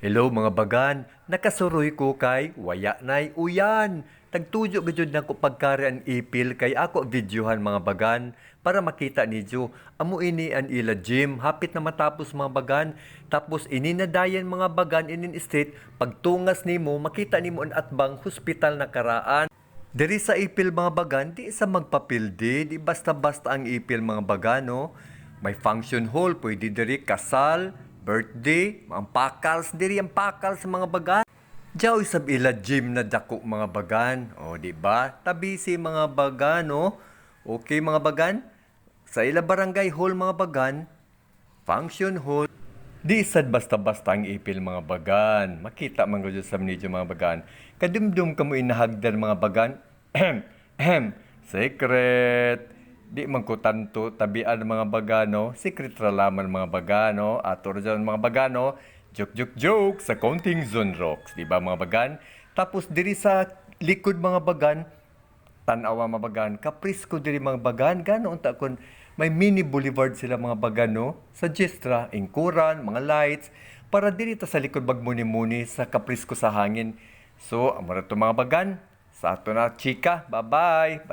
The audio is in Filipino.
Hello mga bagan, nakasuroy ko kay waya nay uyan. Tagtuyo gajud na ko pagkari ang ipil kay ako videohan mga bagan para makita nidyo. Amo ini ang ila gym, hapit na matapos mga bagan. Tapos ininadayan mga bagan inin street, pagtungas nimo makita nimo ang atbang hospital na karaan. Diri sa ipil mga bagan, di sa magpapildi, di basta-basta ang ipil mga bagan, no? May function hall, pwede diri kasal, birthday, ang pakals, diri ang pakal sa mga bagan. Diyaw isab ila gym na dako mga bagan, o di ba? Tabi si mga bagan, no? Okay mga bagan? Sa ila barangay hall mga bagan, function hall, di sad basta-basta ang ipil mga bagan. Makita man gud sa medyo mga bagan. Kadumdum kamo inahagdan mga bagan. Ahem. Secret. Di man ko tanto tabian mga bagano. Secret ra laman mga bagano. Ato ra dyan mga bagano. Joke sa Counting Zone Rocks, di ba mga bagan? Tapos diri sa likod mga bagan, tanawa mga bagan, kaprisko diri mga bagan, gano unta kon may mini boulevard sila mga bagan, no? Sa Gestra, ingkuran, mga lights, para diri ta sa likod magmuni-muni sa kaprisko sa hangin. So, amara to mga bagan, sa ato na chika, bye-bye!